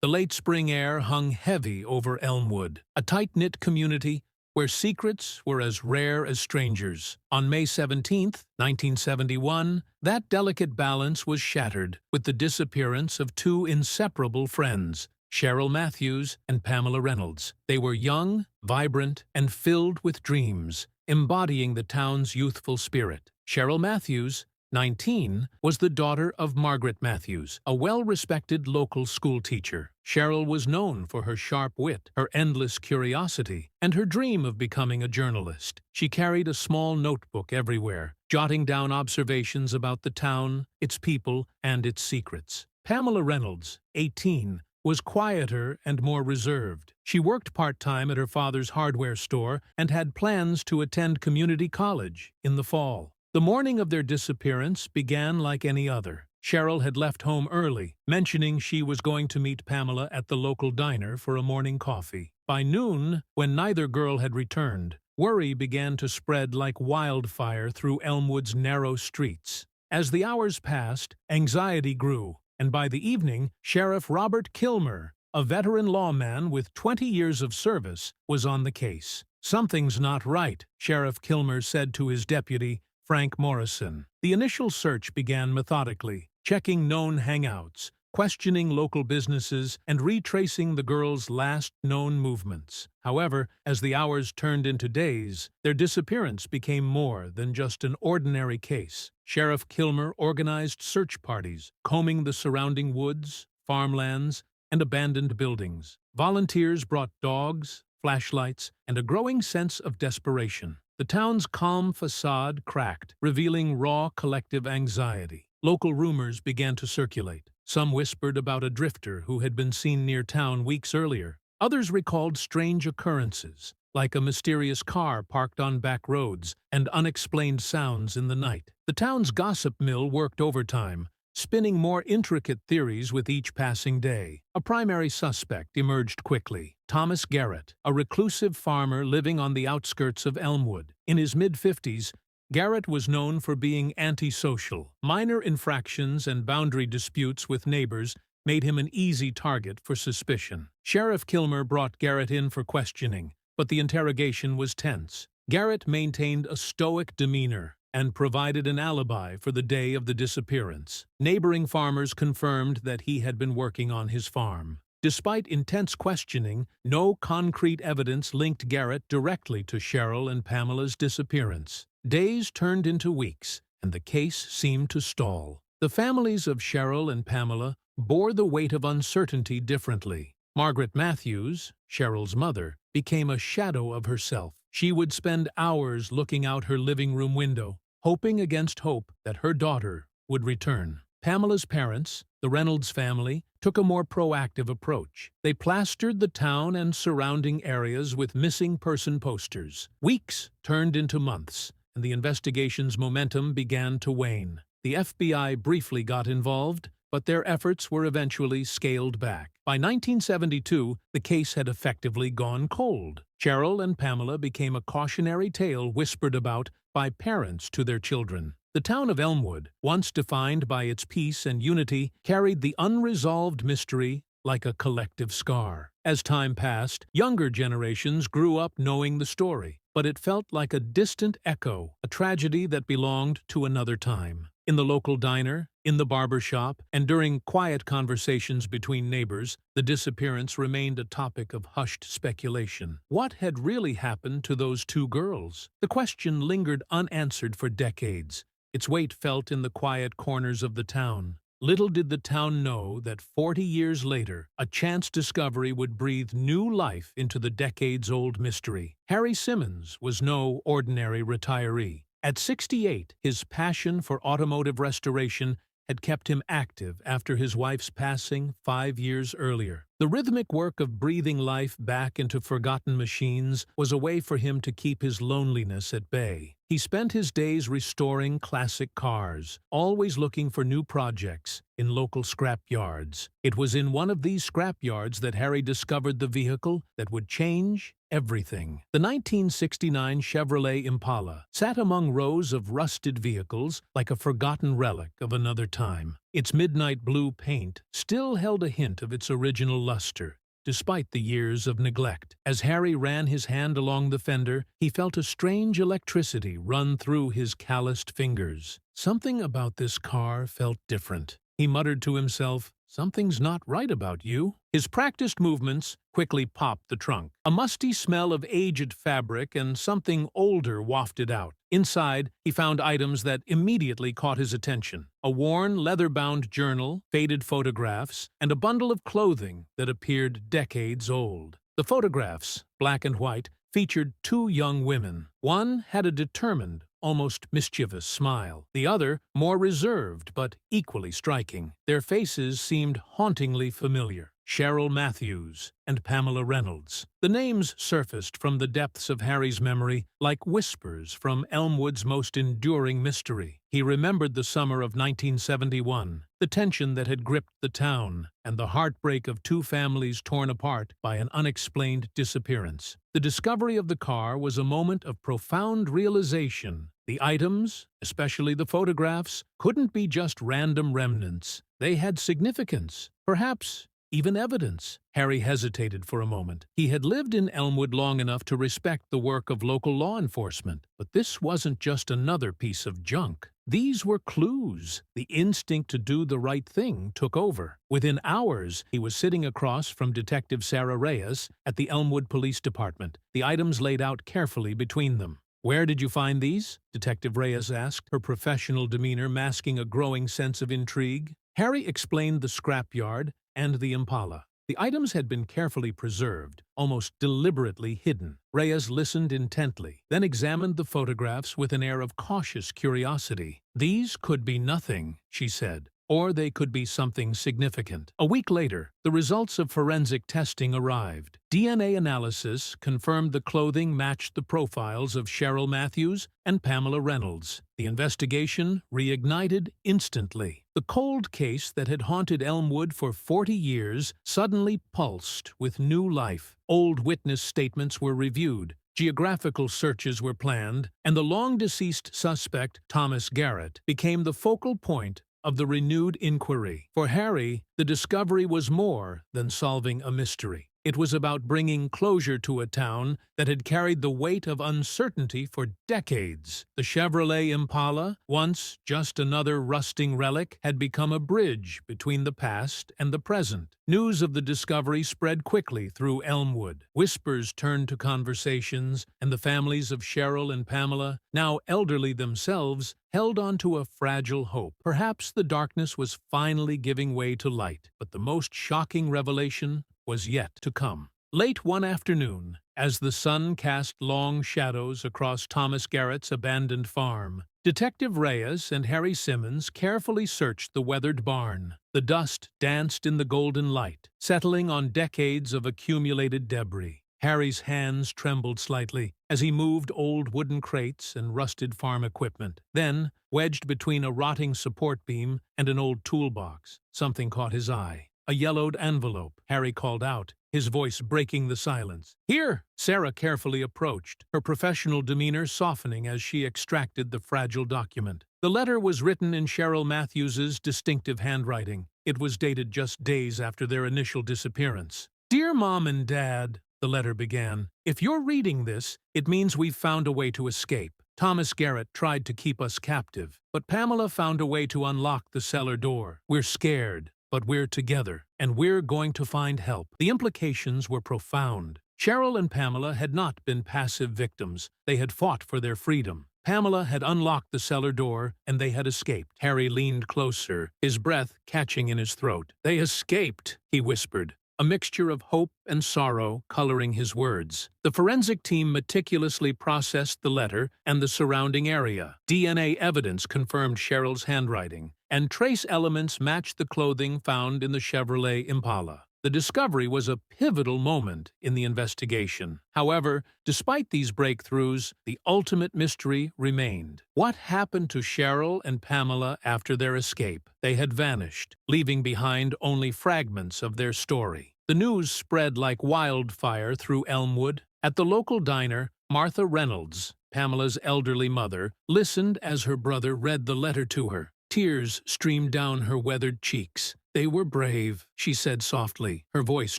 The late spring air hung heavy over Elmwood, a tight-knit community where secrets were as rare as strangers. On May 17, 1971, that delicate balance was shattered with the disappearance of two inseparable friends, Cheryl Matthews and Pamela Reynolds. They were young, vibrant, and filled with dreams, embodying the town's youthful spirit. Cheryl Matthews, 19, was the daughter of Margaret Matthews, a well-respected local schoolteacher. Cheryl was known for her sharp wit, her endless curiosity, and her dream of becoming a journalist. She carried a small notebook everywhere, jotting down observations about the town, its people, and its secrets. Pamela Reynolds, 18, was quieter and more reserved. She worked part-time at her father's hardware store and had plans to attend community college in the fall. The morning of their disappearance began like any other. Cheryl had left home early, mentioning she was going to meet Pamela at the local diner for a morning coffee. By noon, when neither girl had returned, worry began to spread like wildfire through Elmwood's narrow streets. As the hours passed, anxiety grew, and by the evening, Sheriff Robert Kilmer, a veteran lawman with 20 years of service, was on the case. "Something's not right," Sheriff Kilmer said to his deputy, Frank Morrison. The initial search began methodically, checking known hangouts, questioning local businesses, and retracing the girls' last known movements. However, as the hours turned into days, their disappearance became more than just an ordinary case. Sheriff Kilmer organized search parties, combing the surrounding woods, farmlands, and abandoned buildings. Volunteers brought dogs, flashlights, and a growing sense of desperation. The town's calm facade cracked, revealing raw collective anxiety. Local rumors began to circulate. Some whispered about a drifter who had been seen near town weeks earlier. Others recalled strange occurrences, like a mysterious car parked on back roads and unexplained sounds in the night. The town's gossip mill worked overtime, spinning more intricate theories with each passing day. A primary suspect emerged quickly: Thomas Garrett, a reclusive farmer living on the outskirts of Elmwood. In his mid-50s, Garrett was known for being antisocial. Minor infractions and boundary disputes with neighbors made him an easy target for suspicion. Sheriff Kilmer brought Garrett in for questioning, but the interrogation was tense. Garrett maintained a stoic demeanor and provided an alibi for the day of the disappearance. Neighboring farmers confirmed that he had been working on his farm. Despite intense questioning, no concrete evidence linked Garrett directly to Cheryl and Pamela's disappearance. Days turned into weeks, and the case seemed to stall. The families of Cheryl and Pamela bore the weight of uncertainty differently. Margaret Matthews, Cheryl's mother, became a shadow of herself. She would spend hours looking out her living room window, hoping against hope that her daughter would return. Pamela's parents, the Reynolds family, took a more proactive approach. They plastered the town and surrounding areas with missing person posters. Weeks turned into months, and the investigation's momentum began to wane. The FBI briefly got involved, but their efforts were eventually scaled back. By 1972, the case had effectively gone cold. Cheryl and Pamela became a cautionary tale whispered about by parents to their children. The town of Elmwood, once defined by its peace and unity, carried the unresolved mystery like a collective scar. As time passed, younger generations grew up knowing the story, but it felt like a distant echo, a tragedy that belonged to another time. In the local diner, in the barber shop, and during quiet conversations between neighbors, the disappearance remained a topic of hushed speculation. What had really happened to those two girls? The question lingered unanswered for decades, its weight felt in the quiet corners of the town. Little did the town know that 40 years later, a chance discovery would breathe new life into the decades-old mystery. Harry Simmons was no ordinary retiree. At 68, his passion for automotive restoration had kept him active after his wife's passing 5 years earlier. The rhythmic work of breathing life back into forgotten machines was a way for him to keep his loneliness at bay. He spent his days restoring classic cars, always looking for new projects in local scrap yards. It was in one of these scrap yards that Harry discovered the vehicle that would change everything. The 1969 Chevrolet Impala sat among rows of rusted vehicles like a forgotten relic of another time. Its midnight blue paint still held a hint of its original luster, despite the years of neglect. As Harry ran his hand along the fender, he felt a strange electricity run through his calloused fingers. Something about this car felt different. He muttered to himself, "Something's not right about you." His practiced movements quickly popped the trunk. A musty smell of aged fabric and something older wafted out. Inside, he found items that immediately caught his attention: a worn, leather-bound journal, faded photographs, and a bundle of clothing that appeared decades old. The photographs, black and white, featured two young women. One had a determined, almost mischievous smile. The other, more reserved but equally striking. Their faces seemed hauntingly familiar: Cheryl Matthews and Pamela Reynolds. The names surfaced from the depths of Harry's memory like whispers from Elmwood's most enduring mystery. He remembered the summer of 1971, the tension that had gripped the town, and the heartbreak of two families torn apart by an unexplained disappearance. The discovery of the car was a moment of profound realization. The items, especially the photographs, couldn't be just random remnants. They had significance, perhaps even evidence. Harry hesitated for a moment. He had lived in Elmwood long enough to respect the work of local law enforcement, but this wasn't just another piece of junk. These were clues. The instinct to do the right thing took over. Within hours, he was sitting across from Detective Sarah Reyes at the Elmwood Police Department, the items laid out carefully between them. "Where did you find these?" Detective Reyes asked, her professional demeanor masking a growing sense of intrigue. Harry explained the scrapyard and the Impala. The items had been carefully preserved, almost deliberately hidden. Reyes listened intently, then examined the photographs with an air of cautious curiosity. "These could be nothing," she said, "or they could be something significant." A week later, the results of forensic testing arrived. DNA analysis confirmed the clothing matched the profiles of Cheryl Matthews and Pamela Reynolds. The investigation reignited instantly. The cold case that had haunted Elmwood for 40 years suddenly pulsed with new life. Old witness statements were reviewed, geographical searches were planned, and the long-deceased suspect, Thomas Garrett, became the focal point of the renewed inquiry. For Harry, the discovery was more than solving a mystery. It was about bringing closure to a town that had carried the weight of uncertainty for decades. The Chevrolet Impala, once just another rusting relic, had become a bridge between the past and the present. News of the discovery spread quickly through Elmwood. Whispers turned to conversations, and the families of Cheryl and Pamela, now elderly themselves, held on to a fragile hope. Perhaps the darkness was finally giving way to light, but the most shocking revelation was yet to come. Late one afternoon, as the sun cast long shadows across Thomas Garrett's abandoned farm, Detective Reyes and Harry Simmons carefully searched the weathered barn. The dust danced in the golden light, settling on decades of accumulated debris. Harry's hands trembled slightly as he moved old wooden crates and rusted farm equipment. Then, wedged between a rotting support beam and an old toolbox, something caught his eye. A yellowed envelope. Harry called out, his voice breaking the silence. "Here!" Sarah carefully approached, her professional demeanor softening as she extracted the fragile document. The letter was written in Cheryl Matthews's distinctive handwriting. It was dated just days after their initial disappearance. "Dear Mom and Dad," the letter began, "if you're reading this, it means we've found a way to escape. Thomas Garrett tried to keep us captive, but Pamela found a way to unlock the cellar door. We're scared, but we're together, and we're going to find help." The implications were profound. Cheryl and Pamela had not been passive victims. They had fought for their freedom. Pamela had unlocked the cellar door, and they had escaped. Harry leaned closer, his breath catching in his throat. "They escaped," he whispered, a mixture of hope and sorrow coloring his words. The forensic team meticulously processed the letter and the surrounding area. DNA evidence confirmed Cheryl's handwriting, and trace elements matched the clothing found in the Chevrolet Impala. The discovery was a pivotal moment in the investigation. However, despite these breakthroughs, the ultimate mystery remained. What happened to Cheryl and Pamela after their escape? They had vanished, leaving behind only fragments of their story. The news spread like wildfire through Elmwood. At the local diner, Martha Reynolds, Pamela's elderly mother, listened as her brother read the letter to her. Tears streamed down her weathered cheeks. "They were brave," she said softly, her voice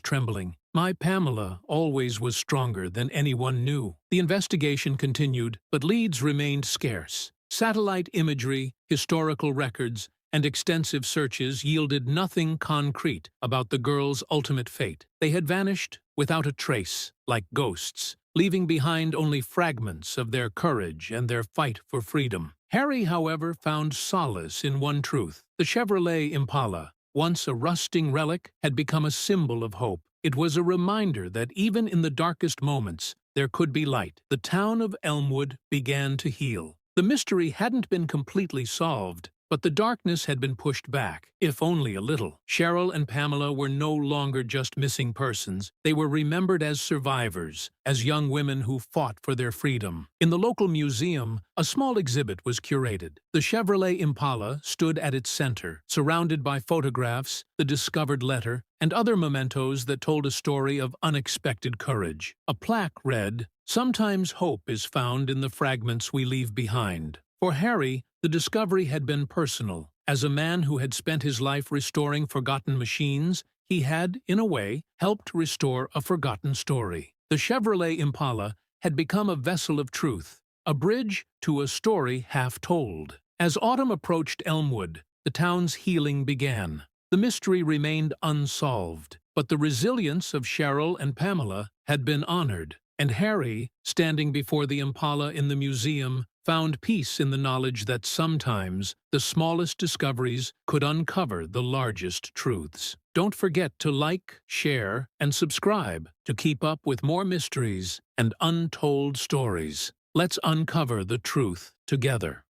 trembling. "My Pamela always was stronger than anyone knew." The investigation continued, but leads remained scarce. Satellite imagery, historical records, and extensive searches yielded nothing concrete about the girls' ultimate fate. They had vanished without a trace, like ghosts, leaving behind only fragments of their courage and their fight for freedom. Harry, however, found solace in one truth. The Chevrolet Impala, once a rusting relic, had become a symbol of hope. It was a reminder that even in the darkest moments, there could be light. The town of Elmwood began to heal. The mystery hadn't been completely solved, but the darkness had been pushed back, if only a little. Cheryl and Pamela were no longer just missing persons. They were remembered as survivors, as young women who fought for their freedom. In the local museum, a small exhibit was curated. The Chevrolet Impala stood at its center, surrounded by photographs, the discovered letter, and other mementos that told a story of unexpected courage. A plaque read, "Sometimes hope is found in the fragments we leave behind." For Harry, the discovery had been personal. As a man who had spent his life restoring forgotten machines, he had, in a way, helped restore a forgotten story. The Chevrolet Impala had become a vessel of truth, a bridge to a story half told. As autumn approached Elmwood, the town's healing began. The mystery remained unsolved, but the resilience of Cheryl and Pamela had been honored. And Harry, standing before the Impala in the museum, found peace in the knowledge that sometimes the smallest discoveries could uncover the largest truths. Don't forget to like, share, and subscribe to keep up with more mysteries and untold stories. Let's uncover the truth together.